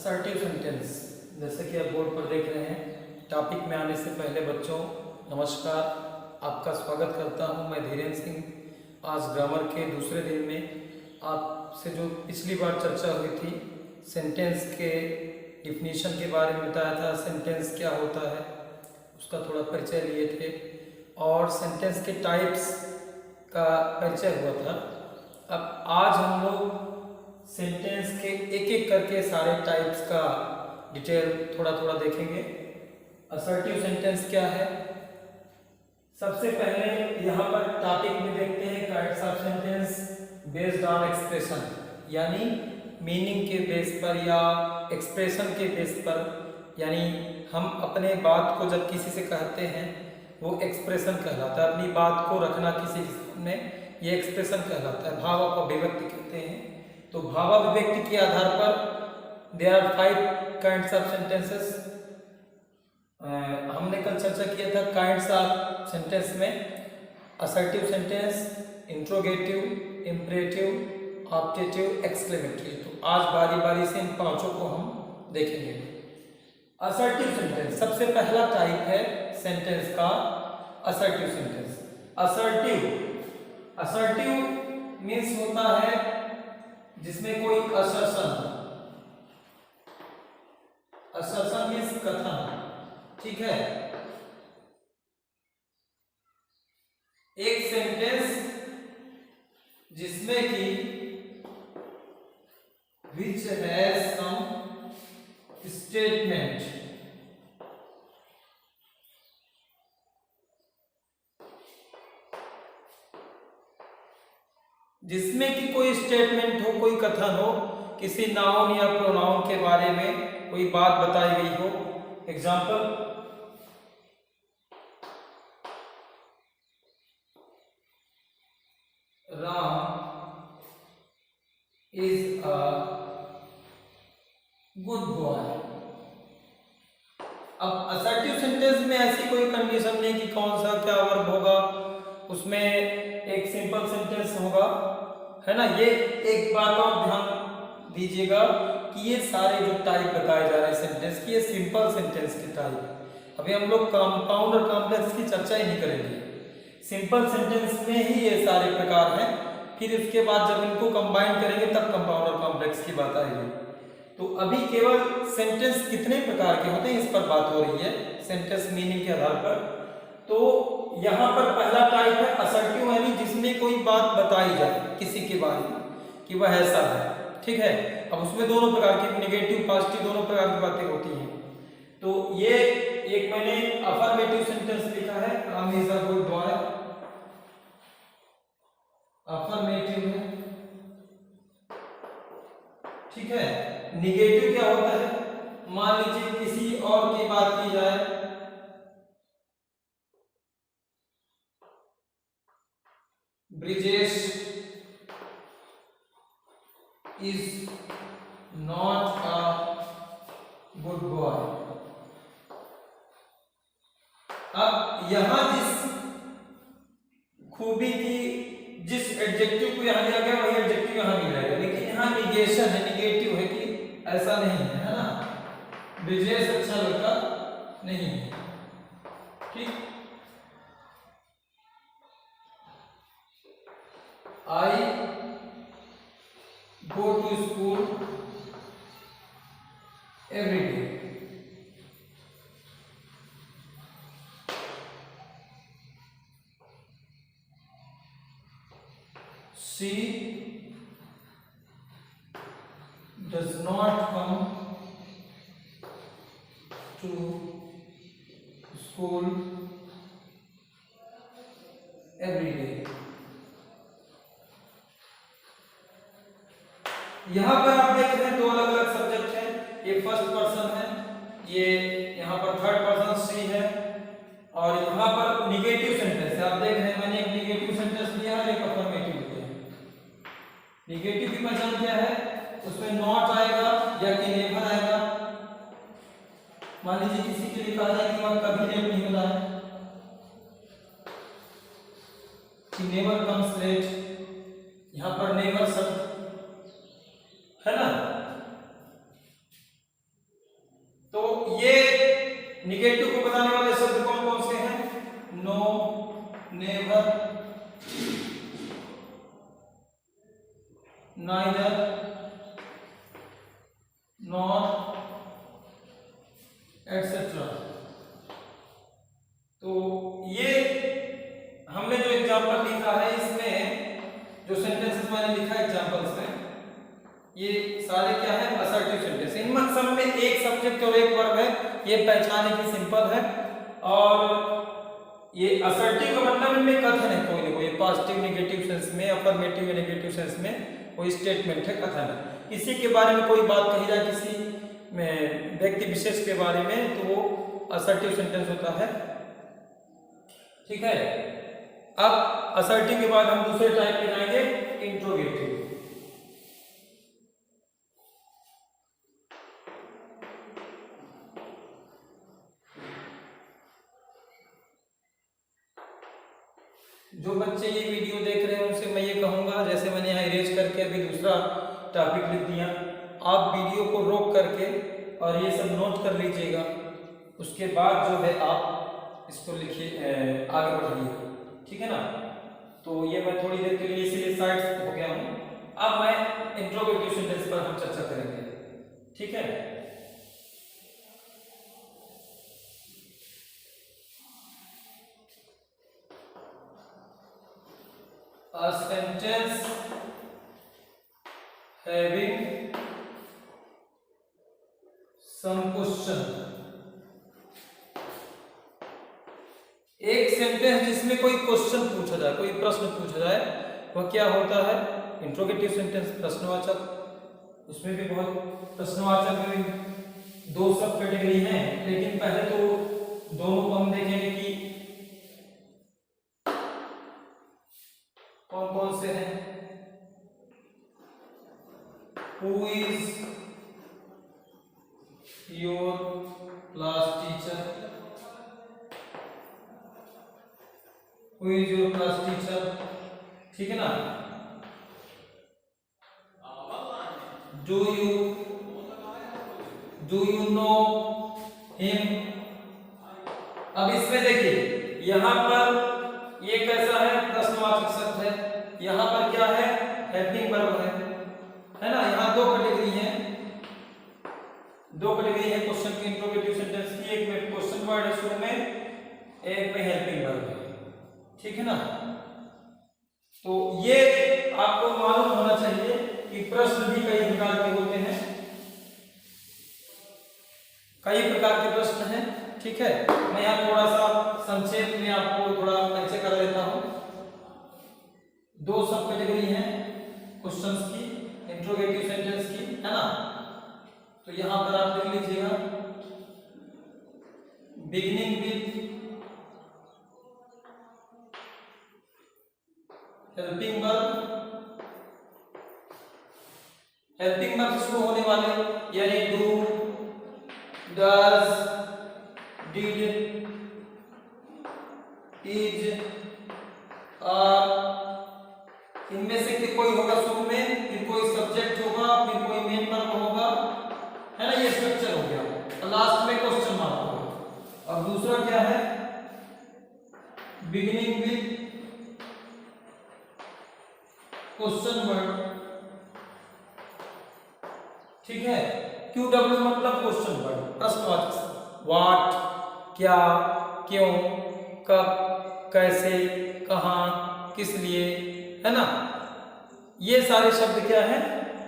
Assertive sentence, जैसे कि आप बोर्ड पर देख रहे हैं। टॉपिक में आने से पहले बच्चों नमस्कार, आपका स्वागत करता हूं। मैं धीरेन्द्र सिंह। आज ग्रामर के दूसरे दिन में आपसे जो पिछली बार चर्चा हुई थी, सेंटेंस के डिफिनीशन के बारे में बताया था, सेंटेंस क्या होता है उसका थोड़ा परिचय लिए थे, और सेंटेंस के टाइप्स का परिचय हुआ था। अब आज हम लोग सेंटेंस के एक एक करके सारे टाइप्स का डिटेल थोड़ा थोड़ा देखेंगे। असर्टिव सेंटेंस क्या है, सबसे पहले यहाँ पर टॉपिक में देखते हैं kinds of sentence based on expression, यानी मीनिंग के बेस पर या एक्सप्रेशन के बेस पर, यानी हम अपने बात को जब किसी से कहते हैं वो एक्सप्रेशन कहलाता है। अपनी बात को रखना किसी के सामने, ये एक्सप्रेशन कहलाता है। भाव अभिव्यक्ति कहते हैं। तो भाव अभिव्यक्ति के आधार पर there are 5 kinds of sentences. हमने कल चर्चा किया था काइंड्स ऑफ सेंटेंस में assertive sentence, interrogative, imperative, optative, exclamatory. तो आज बारी बारी से इन पांचों को हम देखेंगे। असर्टिव सेंटेंस सबसे पहला टाइप है सेंटेंस का असर्टिव सेंटेंस। असर्टिव मीन्स होता है जिसमें कोई असर्शन, असर्शन मीन्स कथन, ठीक है। एक सेंटेंस जिसमें कि which has some statement, जिसमें कि कोई स्टेटमेंट हो, कोई कथन हो, किसी नाउन या प्रोनाउन के बारे में कोई बात बताई गई हो। Example, Ram is a good boy. अब असर्टिव सेंटेंस में ऐसी कोई कंडीशन नहीं कि कौन सा क्या वर्ब होगा, उसमें एक सिंपल सेंटेंस होगा, है ना। ये एक बात और ध्यान दीजिएगा कि ये सारे जो टाइप बताए जा रहे हैं सेंटेंस की, ये सिंपल सेंटेंस के टाइप। अभी हम लोग कंपाउंड और कॉम्प्लेक्स की चर्चा ही नहीं करेंगे। सिंपल सेंटेंस में ही ये सारे प्रकार हैं, फिर उसके बाद जब इनको कंबाइन करेंगे तब कंपाउंड और कॉम्प्लेक्स की बात आएगी। तो अभी केवल सेंटेंस कितने प्रकार के होते हैं इस पर बात हो रही है, सेंटेंस मीनिंग के आधार पर। तो यहाँ पर पहला टाइप है असर्टिव, यानी जिसमें कोई बात बताई जाए किसी के बारे में कि वह ऐसा है, ठीक है। अब उसमें दोनों प्रकार की, नेगेटिव पॉजिटिव दोनों प्रकार की बातें होती हैं। तो ये एक मैंने अफर्मेटिव सेंटेंस लिखा है, Ram is a good boy, affirmative है, ठीक है। निगेटिव क्या होता है, मान लीजिए किसी और की बात की जाए, Brijesh is not a good boy. अब यहां जिस खूबी की, जिस एडजेक्टिव को यहां लिया गया वही एडजेक्टिव यहां मिल जाएगा, लेकिन यहां निगेशन है, निगेटिव है कि ऐसा नहीं है ना, ब्रिजेश अच्छा लड़का नहीं है, ठीक। I go to school every day. She does not come to school every day. यहाँ पर आप देख रहे हैं दो अलग अलग सब्जेक्ट हैं, ये फर्स्ट पर्सन है, ये यहाँ पर थर्ड पर्सन सी है, और यहाँ पर निगेटिव सेंटेंस है। आप देख रहे हैं मैंने एक निगेटिव सेंटेंस दिया है, एक अफर्मेटिव दिया है। निगेटिव की पहचान क्या है, उसमें नॉट आएगा या कि नेवर आएगा। मान लीजिए किसी के लिए कहा जाए कि वह कभी लेट नहीं होता है, कि नेवर कम्स लेट, यहाँ पर नेवर शब्द है ना, neither, nor, etc. तो ये हमने जो एग्जाम्पल लिखा है, इसमें जो सेंटेंसेस मैंने लिखा है एग्जाम्पल्स में, ये सारे क्या है, असर्टिव सेंटेंस। इनमें सब में एक सब्जेक्ट और एक वर्ब है, ये पहचानने की सिंपल है। और ये असर्टिव का मतलब इनमें कथन है, कोई ना कोई पॉजिटिव नेगेटिव सेंस में, अफर्मेटिव या नेगेटिव सेंस में कोई स्टेटमेंट है, कथन है। किसी के बारे में कोई बात कही जाए, किसी में व्यक्ति विशेष के बारे में, तो वो असर्टिव सेंटेंस होता है। ठीक है। अब असर्टिव के बाद हम दूसरे टाइप पे जाएंगे, इंट्रोगेटिव। जो बच्चे ये वीडियो देख रहे हैं उनसे मैं ये कहूंगा, जैसे मैंने यहाँ इरेज करके अभी दूसरा टॉपिक लिख दिया, आप वीडियो को रोक करके और ये सब नोट कर लीजिएगा। उसके बाद जो है आप इसको लिखिए, आगे बढ़िए। ठीक है ना। तो ये मैं थोड़ी देर के लिए इसीलिए साइड हो गया हूँ। अब मैं इंट्रोगेटिव सेंटेंस पर हम चर्चा करेंगे। ठीक है। A sentence having some question। एक सेंटेंस जिसमें कोई क्वेश्चन पूछा जाए, कोई प्रश्न पूछा जाए, वह क्या होता है, इंट्रोगेटिव सेंटेंस, प्रश्नवाचक। उसमें भी बहुत प्रश्नवाचक में दो सब कैटेगरी हैं, लेकिन पहले तो दोनों को हम देखेंगे कि कौन कौन से हैं। Who is your class teacher? Who is your class teacher? ठीक है ना। Do you know him? अब इसमें देखिए, यहां पर ये कैसा है, प्रश्नवाचक शब्द है। यहां पर क्या है, हेल्पिंग वर्ब है ना। यहां दो कैटेगरी है, क्वेश्चन की, इंट्रोगेटिव सेंटेंस की। एक में क्वेश्चन वर्ड है शुरू में, एक में हेल्पिंग वर्ब है। ठीक है ना। तो ये आपको मालूम होना चाहिए कि प्रश्न भी कई प्रकार के होते हैं, कई प्रकार के प्रश्न हैं। ठीक है। मैं यहाँ थोड़ा सा संक्षेप में आपको थोड़ा परिचय कर देता हूँ। दो सब कैटेगरी हैं क्वेश्चंस की, इंट्रोगेटिव सेंटेंस की, है ना। तो यहां पर आप देख लीजिएगा, beginning with helping verb, helping verb से शुरू होने वाले, यानी do, does, did, is, are, इनमें से कोई होगा शुरू में, फिर कोई सब्जेक्ट होगा, फिर कोई मेन वर्ब होगा, है ना। ये स्ट्रक्चर हो गया, और लास्ट में क्वेश्चन मार्क होगा। अब दूसरा क्या है, बिगिनिंग विद क्वेश्चन वर्ड। ठीक है। QW मतलब क्वेश्चन वर्ड, प्रश्नवाचक। व्हाट, क्या, क्यों, कब, कैसे, कहां, किस लिए, है ना। ये सारे शब्द क्या है,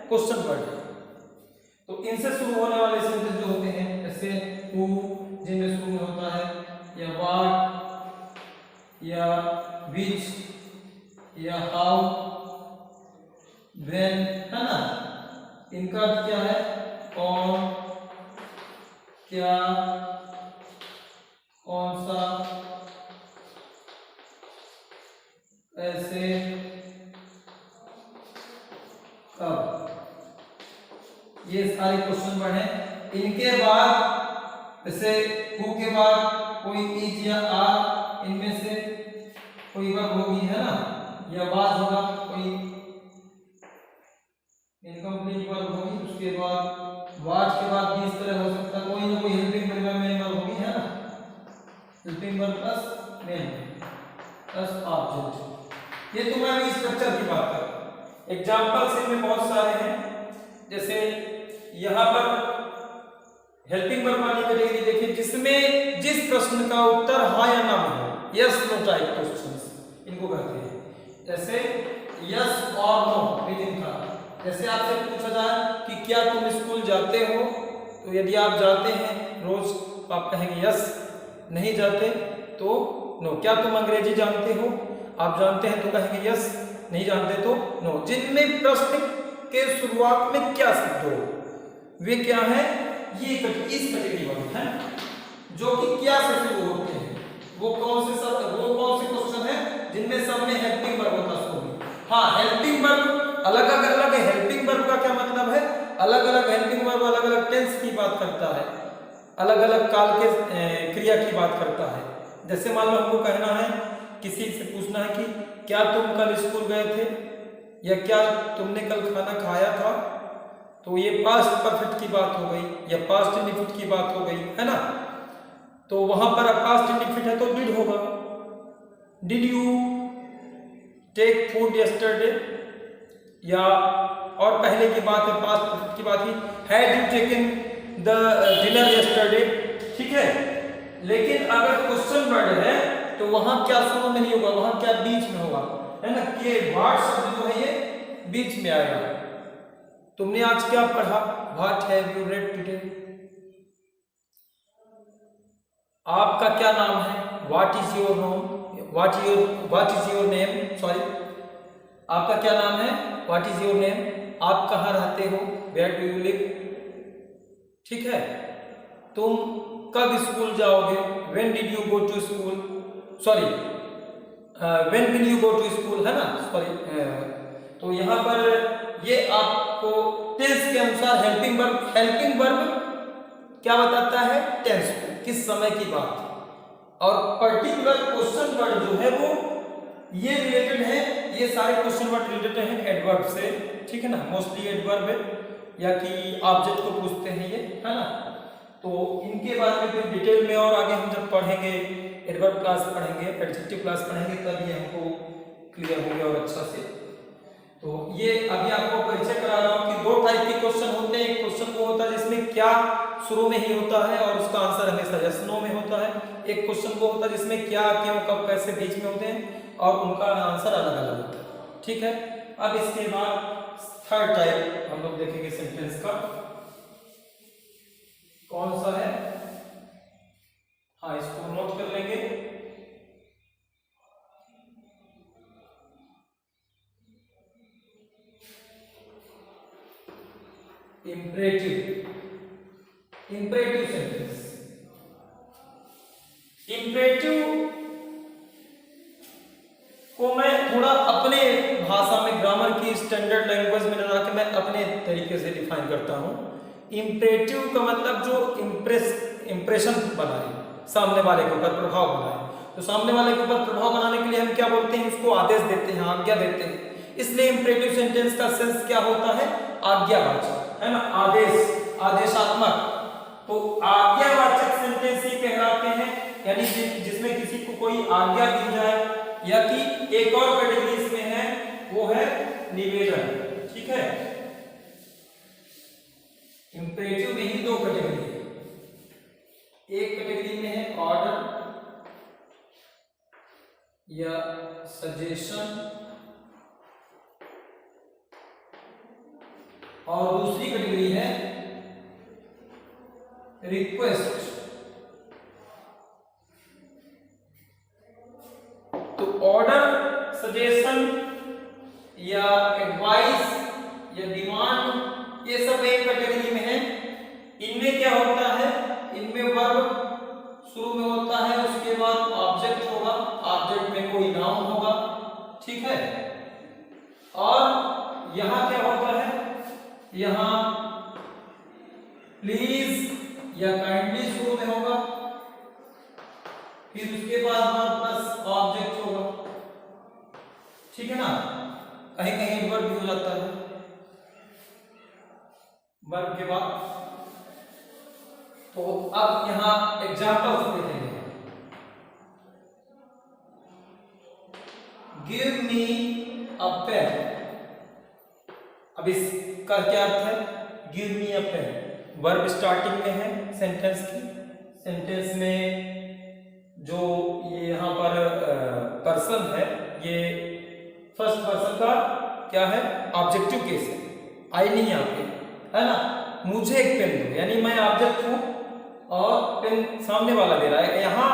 क्वेश्चन वर्ड है। तो इनसे शुरू होने वाले सेंटेंस जो होते हैं, जैसे हु, जिनमें शुरू में होता है, या व्हाट, या विच, या हाउ, व्हेन, है ना। इनका अर्थ क्या है, कौन, क्या, कौन सा, कैसे, कब। ये सारे क्वेश्चन वर्ड हैं। इनके बाद जैसे हु के बाद कोई इज या आर, इनमें से कोई वर्ब होगी, है ना, या वाज होगा, कोई इनकम्प्लीट वर्ब होगी। उसके बाद वाज के बाद भी इस तरह हो सकता है, कोई ना कोई हेल्पिंग वर्ब मेन वर्ब होगी, है ना। Helping verb plus main plus object. ये तो मैं अभी स्ट्रक्चर की बात कर रहा हूं। एग्जाम्पल्स इनमें बहुत सारे हैं, जैसे यहाँ पर हेल्पिंग वर्ब वाली कैटेगरी देखिए, जिसमें जिस प्रश्न का उत्तर हाँ या ना में हो, यस नो टाइप क्वेश्चंस इनको कहते हैं। जैसे यस और नो विदिन का, जैसे आपसे पूछा जाए कि क्या तुम स्कूल जाते हो, तो यदि आप जाते हैं रोज तो आप कहेंगे यस, नहीं जाते तो नो। क्या तुम अंग्रेजी जानते हो, आप जानते हैं तो कहेंगे यस, नहीं जानते तो नो। जिनमें प्रश्न के शुरुआत में क्या शब्द हो वे क्या है, ये इस कैटेगरी वाले हैं जो कि क्या से शुरू होते हैं। वो कौन से क्वेश्चन है जिनमें सब में हेल्पिंग वर्ब होता है। हाँ, हेल्पिंग वर्ब अलग अलग है। हेल्पिंग वर्ब का क्या मतलब है, अलग अलग हेल्पिंग वर्ब अलग अलग टेंस की बात करता है, अलग अलग काल के क्रिया की बात करता है। जैसे मान लो हमको कहना है, किसी से पूछना है कि क्या तुम कल स्कूल गए थे, या क्या तुमने कल खाना खाया था, तो ये पास्ट परफेक्ट की बात हो गई या पास्ट इंडेफिनिट की बात हो गई, है ना। तो वहां पर पास्ट इंडेफिनिट है तो डिड होगा, did you take food yesterday, या और पहले की बात है पास्ट परफेक्ट की बात ही, had you taken the dinner yesterday, ठीक है। लेकिन अगर क्वेश्चन वर्ड है तो वहां क्या शुरू में नहीं होगा, वहां क्या बीच में होगा, है ना। के व्हाट शब्द जो है ये बीच में आएगा। तुमने आज क्या पढ़ा, what have you read today. आपका क्या नाम है, what is your name, what is your name, sorry, आपका क्या नाम है, व्हाट इज योर नेम। आप कहाँ रहते हो, वेयर डू यू लिव, ठीक है। तुम कब स्कूल जाओगे, when did you go to school, sorry when will you go to school, है ना, सॉरी। तो यहाँ पर ये आपको टेंस के अनुसार हेल्पिंग वर्ब क्या बताता है, टेंस को, किस समय की बात। और पर्टिकुलर क्वेश्चन वर्ड जो है वो ये रिलेटेड है, ये सारे क्वेश्चन वर्ड रिलेटेड हैं एडवर्ब से, ठीक है ना। मोस्टली एडवर्ब है या कि ऑब्जेक्ट को पूछते हैं ये, है ना। तो इनके बारे में फिर डिटेल में और आगे हम जब पढ़ेंगे, एडवर्ब क्लास पढ़ेंगे, एडजेक्टिव क्लास पढ़ेंगे, तब ये हमको क्लियर हो गया और अच्छा से। तो ये अभी आपको परिचय करा रहा हूँ कि दो टाइप के क्वेश्चन होते हैं। एक क्वेश्चन वो होता है जिसमें क्या शुरू में ही होता है और उसका आंसर हमेशा यस नो में होता है। एक क्वेश्चन वो होता है जिसमें क्या, क्यों, कब, कैसे बीच में होते हैं और उनका आंसर अलग अलग होता है, ठीक है। अब इसके बाद थर्ड टाइप हम लोग देखेंगे सेंटेंस का, कौन सा है, हाँ इसको नोट कर लेंगे। Imperative sentence. इंपरेटिव को मैं थोड़ा अपने भाषा में, ग्रामर की स्टैंडर्ड लैंग्वेज में लगा के मैं अपने तरीके से डिफाइन करता हूं। इंपरेटिव का मतलब जो इंप्रेशन बनाए, सामने वाले के ऊपर प्रभाव बनाए। तो सामने वाले के ऊपर प्रभाव बनाने के लिए हम क्या बोलते हैं, उसको आदेश देते हैं, आज्ञा देते हैं। इसलिए इंपरेटिव सेंटेंस का सेंस क्या होता है, आज्ञावाचक, है ना, आदेशात्मक। तो आज्ञावाचक सेंटेंस ही कहलाते हैं, यानी जिसमें किसी को कोई आज्ञा दी जाए, या कि एक और कैटेगरी इसमें है वो है निवेदन, ठीक है। इंपरेटिव में ही दो कैटेगरी है, एक कैटेगरी में है ऑर्डर या सजेशन, और दूसरी कैटेगरी है रिक्वेस्ट। तो ऑर्डर, सजेशन या एडवाइस या डिमांड, ये सब एक कैटेगरी में है। इनमें क्या होता है, इनमें वर्ब शुरू में होता है, उसके बाद ऑब्जेक्ट होगा, ऑब्जेक्ट में कोई नाउन होगा, ठीक है। और यहां क्या होता है, यहां प्लीज या काइंडली शुरू में होगा, फिर उसके बाद हमारे पास ऑब्जेक्ट होगा, ठीक है ना। कहीं कहीं वर्ब भी हो जाता है वर्ब के बाद। तो अब यहां एग्जांपल्स देखेंगे। गिव मी अ पेन, अब इसका क्या अर्थ है? Give me a pen. Verb starting में है सेंटेंस की। सेंटेंस में जो ये यहाँ पर पर्सन है, ये फर्स्ट पर्सन का क्या है? ऑब्जेक्टिव केस है। आई नहीं यहाँ पे, है ना। मुझे एक पेन दो, यानी मैं ऑब्जेक्ट हूं और पेन सामने वाला दे रहा है। यहाँ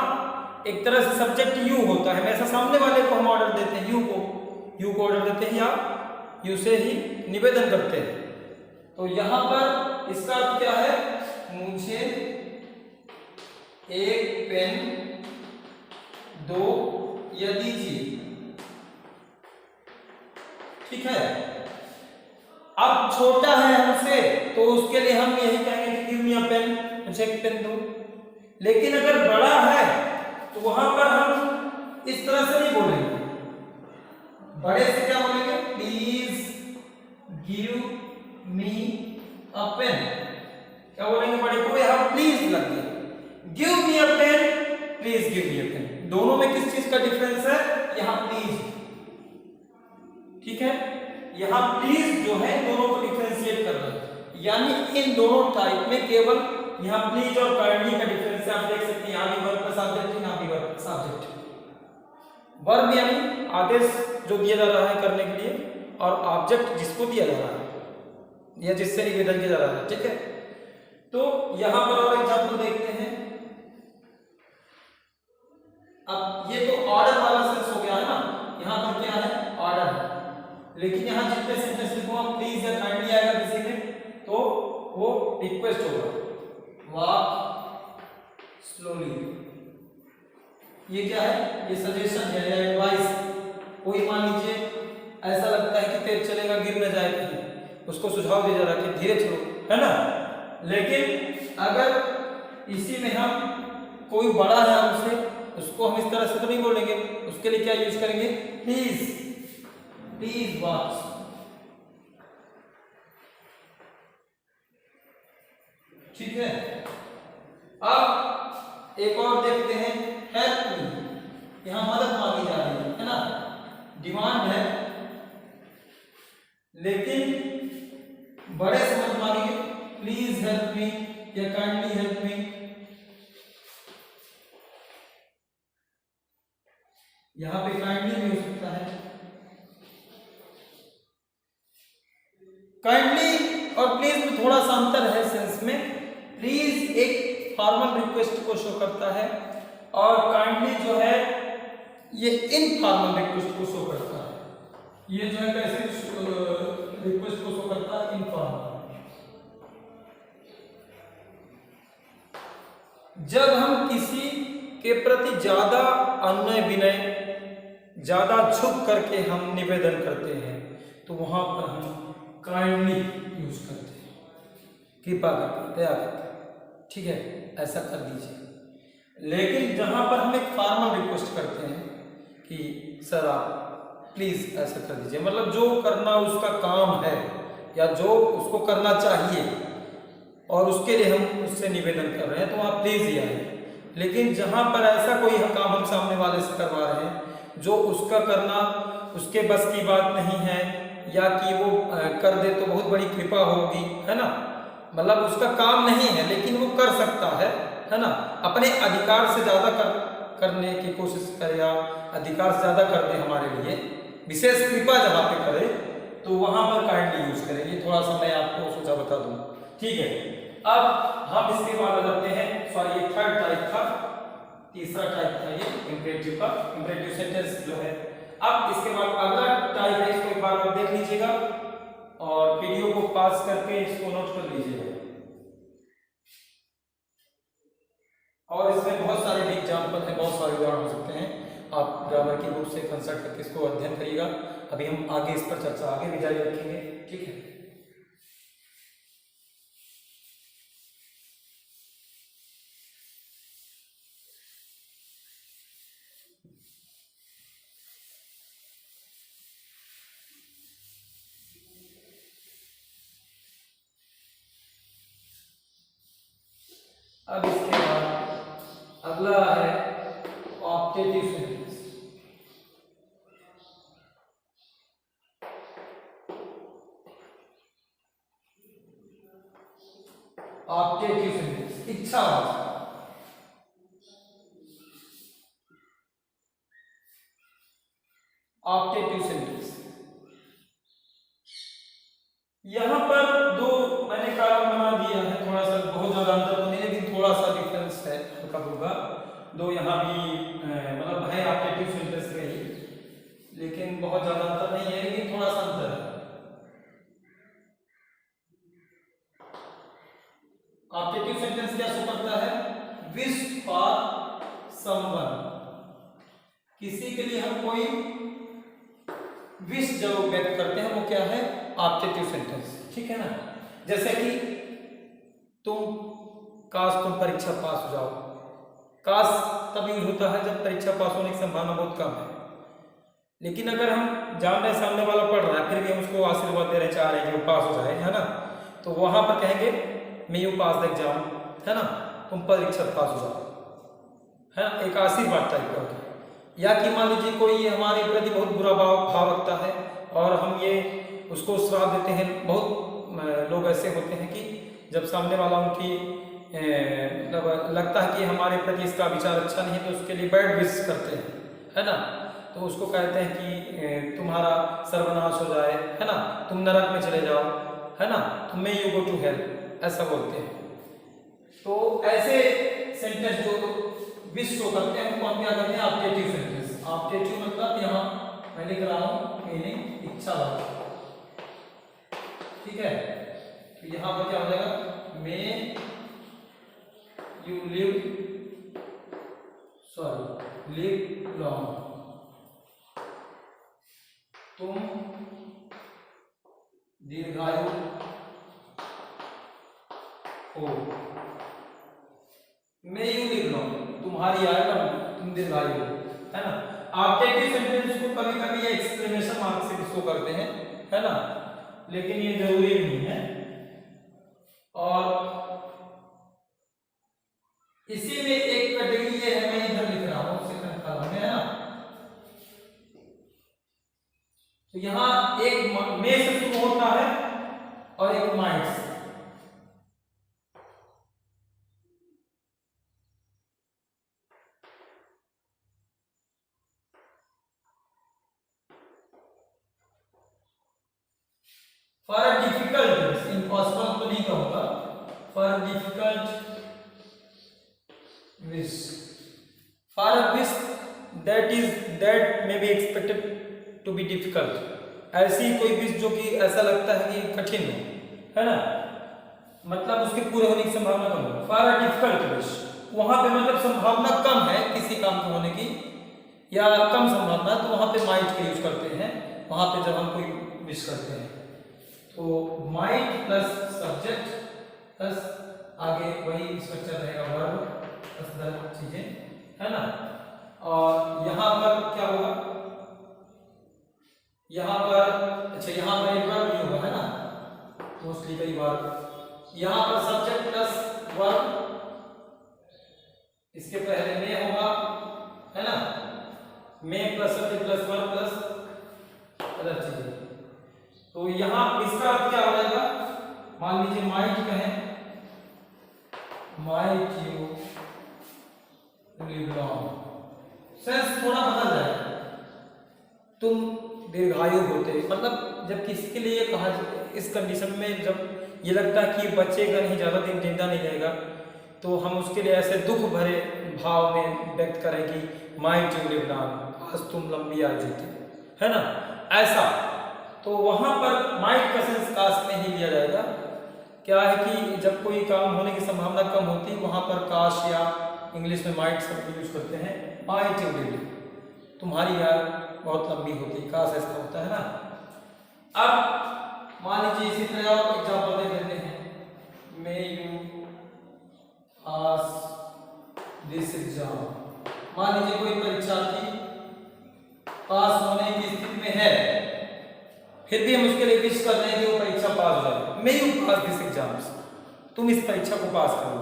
एक तरह से सब्जेक्ट यू होता है, हमेशा सामने वाले को हम ऑर्डर देते हैं, यू को ऑर्डर देते हैं या यू से ही निवेदन करते हैं। तो यहां पर इसका अर्थ क्या है? मुझे एक पेन दो या दीजिए, ठीक है। अब छोटा है हमसे तो उसके लिए हम यही कहेंगे कि गिव मी अ पेन, मुझे एक पेन दो। लेकिन अगर बड़ा है तो वहां पर हम इस तरह से नहीं बोलेंगे। बड़े से क्या बोलेंगे? Please give me a pen. क्या बोलेंगे बड़े को? यहां प्लीज लग गया। Give me a pen, please give me a pen. दोनों में किस चीज का डिफरेंस है? यहां प्लीज, ठीक है। यहां प्लीज जो है दोनों को डिफरेंशिएट कर रहे हैं, यानी इन दोनों टाइप में केवल यहां प्लीज और काइंडली का डिफरेंस है। आप देख सकते हैं, यहां भी वर्ब का सब्जेक्ट, यहां भी वर्ब का सब्जेक्ट। वर्ब यानी आदेश जो दिया जा रहा है करने के लिए, और ऑब्जेक्ट जिसको दिया जा रहा है या जिससे निवेदन किया जा रहा है, ठीक है। तो यहां पर और एग्जांपल देखते हैं। अब ये तो ऑर्डर वाला सेंस हो गया है ना, यहां पर क्या है? ऑर्डर है। लेकिन यहां जितने सेंटेंस लिखो आप प्लीज या काइंडली आएगा किसी में तो वो रिक्वेस्ट होगा। वॉक स्लोली, ये क्या है? ये सजेशन है या एडवाइस। कोई मान लीजिए ऐसा लगता है कि तेज चलेगा, गिर न जाए कहीं, उसको सुझाव दिया जा रहा है कि धीरे चलो, है ना। लेकिन अगर इसी में हम कोई बड़ा है हमसे, उसको हम इस तरह से तो नहीं बोलेंगे। उसके लिए क्या यूज करेंगे? Please, please watch. ठीक है। अब एक और देखते हैं, हेल्प मी। यहां मदद मांगी जा रही है ना, डिमांड है। लेकिन बड़े से मत मांगेंगे, प्लीज हेल्प मी या काइंडली हेल्प मी। यहां पे काइंडली भी हो सकता है। काइंडली और प्लीज में थोड़ा सा अंतर है सेंस में। प्लीज एक फॉर्मल रिक्वेस्ट को शो करता है और काइंडली जो है ये इनफॉर्मल रिक्वेस्ट को शो करता है। ये जो है कैसे रिक्वेस्ट को शो करता है? इनफॉर्मल। जब हम किसी के प्रति ज्यादा अनुनय विनय, ज्यादा झुक करके हम निवेदन करते हैं तो वहां पर हम काइंडली यूज करते हैं, कृपा करके, दया करके, ठीक है, ऐसा कर दीजिए। लेकिन जहां पर हम एक फॉर्मल रिक्वेस्ट करते हैं कि सर आप प्लीज ऐसा कर दीजिए, मतलब जो करना उसका काम है या जो उसको करना चाहिए और उसके लिए हम उससे निवेदन कर रहे हैं तो वहाँ प्लीज ही आए। लेकिन जहां पर ऐसा कोई काम हम सामने वाले से करवा रहे हैं जो उसका करना उसके बस की बात नहीं है, या कि वो कर दे तो बहुत बड़ी कृपा होगी, है ना, मतलब उसका काम नहीं है लेकिन वो कर सकता है ना, अपने अधिकार से ज्यादा करने की कोशिश करे या अधिकार से ज्यादा कर दे हमारे लिए, विशेष कृपा जहाँ पे करे, तो वहां पर काइंडली यूज करेंगे। थोड़ा सा मैं आपको सोचा बता दूं, ठीक है। अब हम इसके बाद आ जाते हैं, सॉरी ये थर्ड टाइप था, तीसरा टाइप था ये इंपरेटिव का, इंपरेटिव सेंटेंस जो है। अब इसके बाद अगला टाइप है, इसको एक बार आप देख लीजिएगा और वीडियो को पास करके इसको नोट कर लीजिएगा। और इसमें बहुत सारे एग्जाम्पल हैं, बहुत सारे उदाहरण हो सकते हैं। आप ग्रामर की बुक से कंसल्ट करके इसको अध्ययन करिएगा। अभी हम आगे इस पर चर्चा आगे भी जारी रखेंगे, ठीक है। अब इसके बाद अगला है ऑप्टेटिव सेंटेंस। ऑप्टेटिव सेंटेंस, इच्छावाचक। ऑप्टेटिव सेंटेंस, यहां पर दो मैंने कॉलम बना दिया है, थोड़ा सा बहुत ज्यादा अंतर तो नहीं लेकिन थोड़ा सा डिफरेंस है हल्का फुल्का। दो यहाँ भी मतलब है ऑप्टेटिव सेंटेंस में ही, लेकिन बहुत ज्यादा अंतर नहीं है, लेकिन थोड़ा सा अंतर है। ऑप्टेटिव सेंटेंस क्या शो करता है? विश फॉर समवन, किसी के लिए हम कोई विश जो व्यक्त करते हैं वो क्या है? ऑप्टेटिव सेंटेंस, ठीक है ना। जैसे कि काश तुम परीक्षा पास हो जाओ, काश तब यूज होता है जब परीक्षा पास होने की संभावना बहुत कम है। लेकिन अगर हम जान रहे सामने वाला पढ़ रहा है फिर भी हम उसको आशीर्वाद दे रहे, चाह रहे हैं कि वो पास हो जाए, है ना, तो वहां पर कहेंगे may you pass the exam, है ना, तुम परीक्षा पास हो जाओ, है ना, एक आशीर्वाद टाइप का। या कि मान लीजिए कोई हमारे प्रति बहुत बुरा भाव रखता है और हम ये उसको श्राप देते हैं। बहुत लोग ऐसे होते हैं कि जब सामने वाला उनकी मतलब लगता है कि हमारे प्रति इसका विचार अच्छा नहीं तो उसके लिए बैड विश करते हैं, है ना, तो उसको कहते हैं कि तुम्हारा सर्वनाश हो जाए, है ना, तुम नरक में चले जाओ, है ना, तुम may you go to hell, ऐसा बोलते हैं। तो ऐसे सेंटेंस जो विश शो करते हैं उनको हम क्या कहते हैं? Optative sentence. ऑप्टेटिव मतलब यहाँ मैं लिख रहा हूँ मीनिंग इच्छावाचक, ठीक है। तो यहाँ पर क्या हो जाएगा? मे यू लिव लॉन्ग, तुम दीर्घायु हो। मे यू लिव लॉन्ग, तुम्हारी आयु, तुम दीर्घायु हो, है ना। ऑब्जेक्टिव सेंटेंस को कभी कभी ये एक्सक्लेमेशन मार्क से शो करते हैं, है ना, लेकिन ये जरूरी नहीं है। और इसी में एक कैटेगरी ये है, मैं इधर लिख रहा हूं सेकंड कॉलम में, है ना। तो यहां एक मे से शुरू होता है और एक माइंड से। फॉर अ डिफिकल्ट, इम्पॉसिबल तो नहीं कहूंगा, for a difficult wish, for a wish that may be expected to be difficult, ऐसी कोई विश जो कि ऐसा लगता है कि कठिन हो, है ना, मतलब उसके पूरे होने की संभावना कम हो। फॉर अ डिफिकल्ट विश, वहां पे मतलब संभावना कम है किसी काम के होने की या कम संभावना, तो वहां पे माइट का यूज करते हैं। वहां पे जब हम कोई विश करते हैं तो माइट प्लस सब्जेक्ट प्लस आगे वही स्ट्रक्चर रहेगा, वर्ब प्लस द चीजें, है ना। और यहाँ पर क्या होगा? यहाँ पर अच्छा, यहाँ पर एक वर्ब भी होगा, है ना, मोस्टली कई बार। यहाँ पर सब्जेक्ट प्लस वर्ब, इसके पहले में होगा, है ना, में plus subject plus verb plus other चीजें। तो यहाँ इसका अर्थ क्या हो जाएगा? मान लीजिए माइट कहें, might you live long, sense थोड़ा बदल जाएगा, तुम दीर्घायु होते, मतलब जब किसी के लिए कहा इस कंडीशन में जब ये लगता है कि बचेगा नहीं, ज्यादा दिन जिंदा नहीं रहेगा, तो हम उसके लिए ऐसे दुख भरे भाव में व्यक्त करें कि माइट यू लिव लॉन्ग, आज तुम लंबी आयु जीते, है ना, ऐसा। तो वहां पर माइट का सेंस काश में ही लिया जाएगा। क्या है कि जब कोई काम होने की संभावना कम होती है वहां पर काश या इंग्लिश में माइट शब्द यूज करते हैं। माइट यू लिव, तुम्हारी आयु बहुत लंबी होती है, काश ऐसा होता है ना। अब मान लीजिए इसी तरह और एग्जाम्पल दे देते हैं, may you pass this exam, मान लीजिए कोई परीक्षार्थी पास होने की स्थिति में है, फिर भी हम उसके लिए विश कर रहे हैं कि वो परीक्षा पास हो जाए। May you pass this exams, तुम इस परीक्षा को पास करो।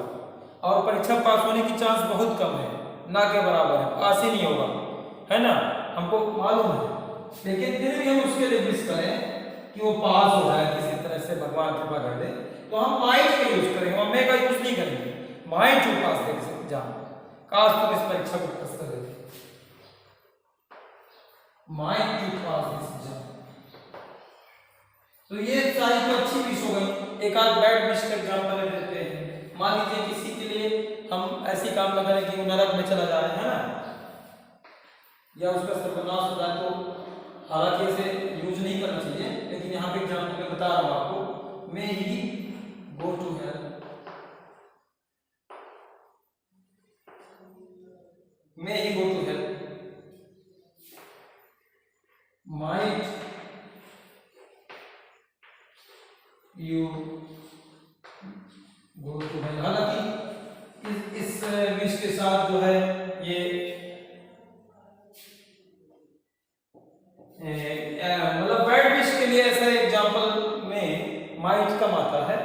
और परीक्षा पास होने की चांस बहुत कम है, ना के बराबर है, पास ही नहीं होगा, है ना, हमको मालूम है, लेकिन फिर भी हम उसके लिए विश करें कि वो पास हो जाए किसी तरह जैसे भगवान कृपा कर दे तो हम माइट का यूज करेंगे, मैं का यूज नहीं करेंगे। Might to pass this exam, काश तुम इस परीक्षा को पास कर लेते। Might to pass this exam. तो ये सारी तो अच्छी विश हो गई। एक आध बैड विश का एग्जाम्पल देते हैं। मान लीजिए किसी के लिए हम ऐसी काम लगा रहे कि वो नरक में चला जा रहा है ना, या उसका सर्वनाश हो जाए, तो हालांकि इसे यूज नहीं करना चाहिए, लेकिन यहाँ पे एग्जाम्पल में बता रहा हूँ आपको। May he go to hell, may he go to hell, might you go to hell. हालांकि इस विश के साथ जो है ये मतलब बैड विश के लिए ऐसे एग्जाम्पल में माइट कम आता है।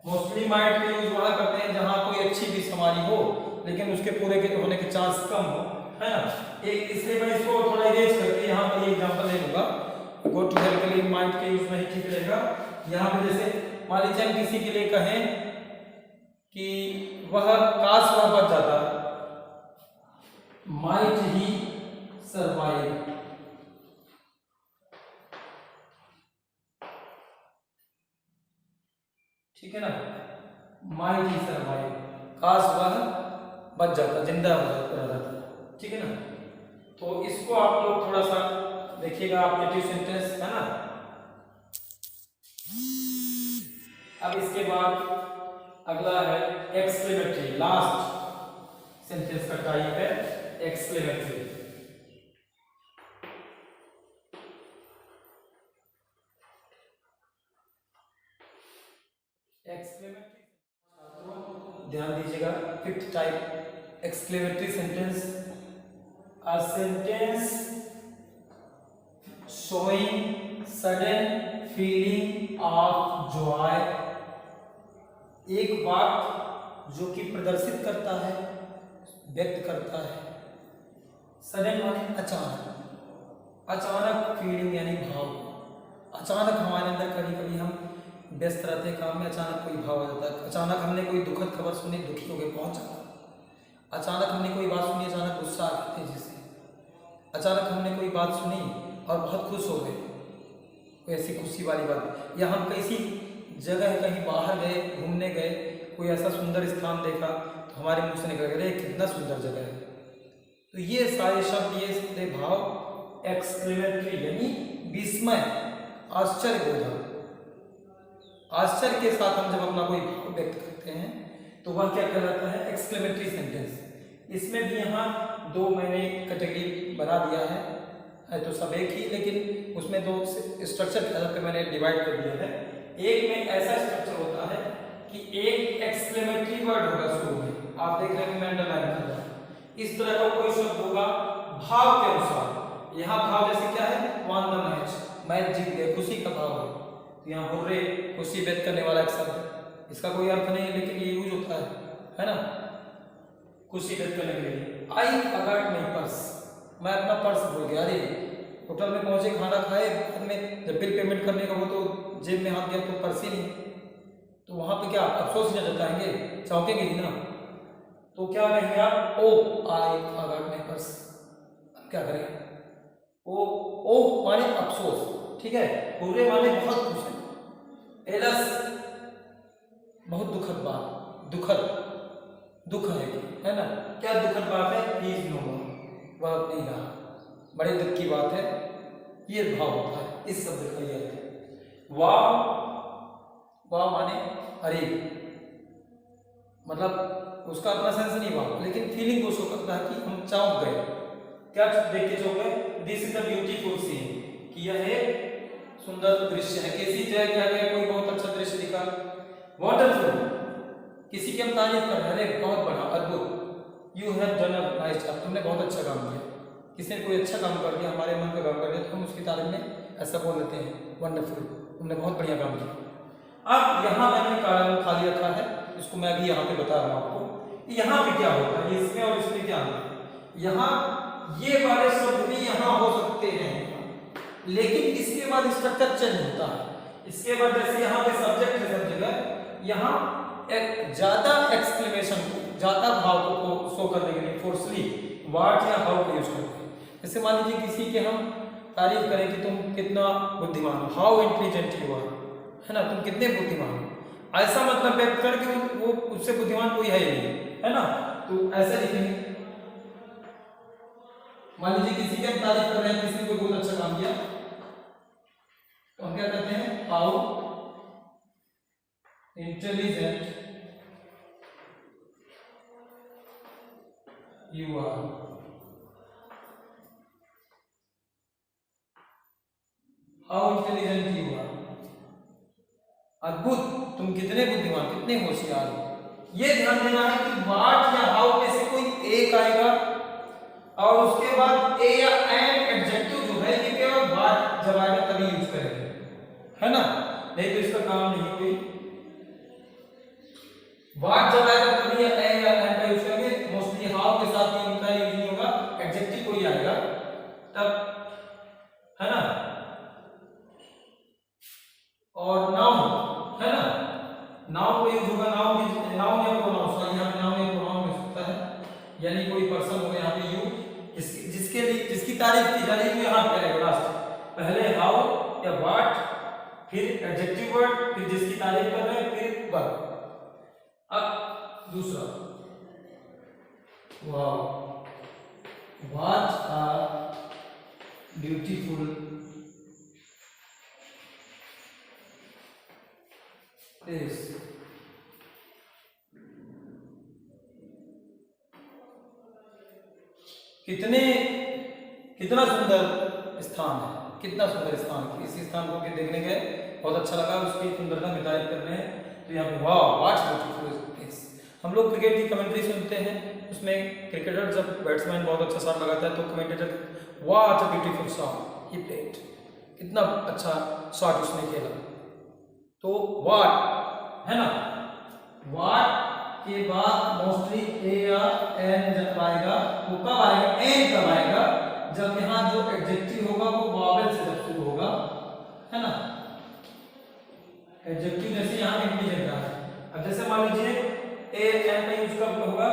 मोस्टली माइट का यूज वहां करते हैं जहां कोई अच्छी विश हमारी हो लेकिन उसके पूरे के होने के चांस कम हो, है ना। एक इसलिए मैं इसको थोड़ा इरेज करके यहाँ पर ये एग्जाम्पल ले लूंगा। गो टू हेल के लिए माइट का यूज नहीं ठीक रहेगा। यहाँ पे जैसे मान लीजिए हम किसी के लिए कहें कि वह काश वह बच जाता, माइट ही सर्वाइव, ठीक है ना। माइट ही सर्वाइव, काश वह बच जाता, जिंदा हो जाता, ठीक है ना। तो इसको आप लोग थोड़ा सा देखिएगा, एप्टीट्यूड सेंटेंस है ना। अब इसके बाद अगला है एक्सक्लेमेटरी। लास्ट सेंटेंस का टाइप है एक्सक्लेमेटरी। एक्सक्लेमेटरी ध्यान दीजिएगा। Fifth type exclamatory sentence, a sentence showing sudden feeling of Joy. एक वाक्य जो कि प्रदर्शित करता है, व्यक्त करता है। सडन माने अचानक, अचानक फीलिंग यानी भाव। अचानक हमारे अंदर कभी कभी हम व्यस्त रहते हैं काम में, अचानक कोई भाव आ जाता है। अचानक हमने कोई दुखद खबर सुनी, दुखी हो गए बहुत ज्यादा। अचानक हमने कोई बात सुनी, अचानक गुस्सा आ गया तेजी से। अचानक हमने कोई बात सुनी और बहुत खुश हो गए, कोई ऐसी खुशी वाली बात। या हम किसी जगह कहीं बाहर गए, घूमने गए, कोई ऐसा सुंदर स्थान देखा तो हमारे मुंह से निकल गया, अरे कितना सुंदर जगह है। तो ये सारे शब्द, ये भाव एक्सक्लेमेटरी यानी विस्मय, आश्चर्यबोधक। आश्चर्य के साथ हम जब अपना कोई भाव व्यक्त करते हैं तो वह क्या कहलाता है, एक्सक्लेमेटरी सेंटेंस। इसमें भी यहाँ दो मैंने कैटेगरी बना दिया है तो सब एक ही, लेकिन उसमें दो स्ट्रक्चर के आधार पर मैंने डिवाइड कर दिया है। एक में ऐसा स्ट्रक्चर होता है कि एक एक्सक्लेमेटरी वर्ड होगा शुरू में, आप देख रहे हैं मैं अंडरलाइन कर रहा हूं। इस तरह का कोई शब्द होगा भाव के अनुसार। यहाँ भाव जैसे क्या है, वन द मैच, मैच जीत गए, खुशी का भाव है। तो यहाँ हुर्रे, खुशी व्यक्त करने वाला एक शब्द, इसका कोई अर्थ नहीं है लेकिन ये यूज होता है ना, खुशी व्यक्त करने के लिए। आई फॉरगॉट माय पर्स, मैं अपना पर्स भूल गया। अरे होटल में पहुंचे, खाना खाए, बाद में जब बिल पेमेंट करने का हो तो जेब में हाथ गया तो पर्स ही नहीं, तो वहां पे क्या अफसोस न जताएंगे, चौंकेंगे ही ना। तो क्या कहेंगे आप, ओ आई फॉरगॉट माय पर्स। क्या करें, ओ माने अफसोस, ठीक है। हुर्रे माने बहुत खुश है। एलस बहुत दुखद बात, दुख है ना। क्या दुखद बात है, ही इज नो मोर, वह अब नहीं रहा, बड़े दुख की बात है। ये भाव होता है इस शब्द का। ये वाह माने अरे, मतलब उसका अपना सेंस नहीं वाह, लेकिन फीलिंग को शो करता है कि हम चौंक गए। क्या देख के चौंक गए, this is the beautiful scene, कि यह एक सुंदर दृश्य है। किसी जगह गए, कोई बहुत अच्छा दृश्य दिखा, वंडरफुल, किसी की हम तारीफ कर रहे हैं, अरे बहुत बड़ा, अद्भुत। You have done a nice job, तुमने बहुत अच्छा काम किया। किसी ने कोई अच्छा काम कर दिया, हमारे मन का काम कर दिया, तो हम उसकी तारीफ में ऐसा बोल देते हैं, वंडरफुल, तुमने बहुत बढ़िया काम किया। अब यहाँ मैंने कारण खाली रखा है, इसको मैं भी यहाँ पे बता रहा हूँ आपको। यहाँ पे क्या होता है, इसमें और इसमें क्या होता है। यहाँ ये वाले शब्द भी यहाँ हो सकते हैं, लेकिन इसके बाद स्ट्रक्चर चेंज होता है। इसके बाद जैसे यहाँ पे सब्जेक्ट है सब जगह, यहाँ एक ज्यादा एक्सक्लेमेशन को, ज्यादा भाव को शो करने के लिए फोर्सली व्हाट या हाउ का यूज करते हैं। जैसे मान लीजिए किसी के हम तारीफ करें कि तुम कितना बुद्धिमान हो, हाउ इंटेलिजेंट यू आर, है ना, तुम कितने बुद्धिमान हो, ऐसा मतलब व्यक्त करके वो उससे बुद्धिमान कोई है ही नहीं, है ना। तो ऐसे लिखेंगे। मान लीजिए किसी की हम तारीफ कर रहे हैं, किसी ने कोई बहुत अच्छा काम किया, तो हम क्या कहते हैं, how intelligent you are, how intelligent you are, अद्भुत, तुम कितने बुद्धिमान, कितने होशियार हो। ये ध्यान देना है कि व्हाट या हाउ में से कोई एक आएगा और उसके बाद ए या एन एडजेक्टिव जो है ये केवल व्हाट जब आएगा तभी यूज करेंगे, है ना, नहीं तो इसका काम नहीं कोई। व्हाट जब आएगा तभी ए या एन का यूज करेंगे, मोस्टली हाउ के साथ ही इनका यूज नहीं होगा, एडजेक्टिव कोई आएगा तब, है ना। और नाउन, है ना, नाउन का यूज होगा, नाउन या प्रोनाउन, सॉरी यहाँ पे नाउन या प्रोनाउन हो सकता है, यानी कोई पर्सन होगा यहाँ पे यू, जिसके लिए जिसकी तारीफ की जा रही है, यहाँ पे आएगा लास्ट, पहले हाउ या व्हाट, फिर एडजेक्टिव वर्ड, फिर जिसकी तारीफ कर रहे हैं, फिर वर्ब। अब दूसरा, wow, what are beautiful place, कितना सुंदर स्थान है, कितना सुंदर स्थान, इस स्थान को देखने गए, बहुत अच्छा लगा, उसकी सुंदरता में तारीफ कर रहे हैं, तो यहाँ पे वाह व्हाट ब्यूटीफुल प्लेस। हम लोग क्रिकेट की कमेंट्री सुनते हैं, उसमें क्रिकेटर जब बैट्समैन बहुत अच्छा शॉट लगाता है तो commentator what a beautiful shot he played, कितना अच्छा शॉट उसने खेला। तो व्हाट, है ना, व्हाट के बाद मोस्टली ए या एन जब आएगा, वो कब आएगा, एन कब आएगा, जब यहाँ जो एडजेक्टिव होगा वो वॉवेल से जब शुरू होगा, है ना। एडजेक्टिव जैसे यहाँ पे इंटेलिजेंट का है, अब जैसे मान लीजिए ए एन का यूज कब होगा,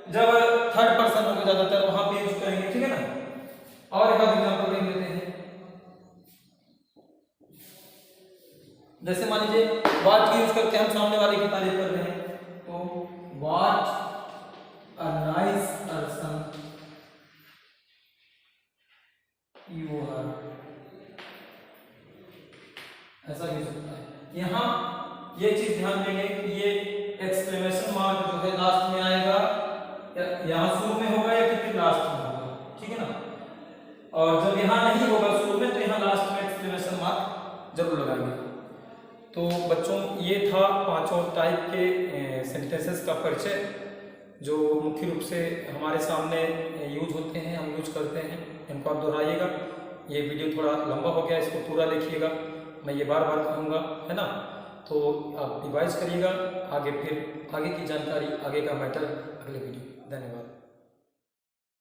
जब थर्ड पर्सन होगा ज्यादातर, वहां पे यूज करेंगे, ठीक है ना। और एक एग्जांपल देख लेते हैं, जैसे मान लीजिए व्हाट की यूज करके हम सामने वाले की तारीफ कर रहे हैं, तो what a nice person you are, ऐसा भी हो सकता है। यहाँ ये चीज ध्यान देंगे कि ये एक्सक्लेमेशन मार्क जो है लास्ट में आएगा, यहाँ शुरू में होगा या फिर लास्ट में होगा, ठीक है ना। और जब यहाँ नहीं होगा शुरू में, तो यहाँ लास्ट में एक्सक्लेमेशन मार्क जरूर लगाएंगे। तो बच्चों ये था पांचों टाइप के सेंटेंसेस का परिचय, जो मुख्य रूप से हमारे सामने यूज होते हैं, हम यूज करते हैं, इनको आप दोहराइएगा। ये वीडियो थोड़ा लंबा हो गया, इसको पूरा देखिएगा, मैं ये बार बार कहूँगा, है ना। तो आप रिवाइज करिएगा, आगे फिर आगे की जानकारी, आगे का मैटर अगले वीडियो। धन्यवाद।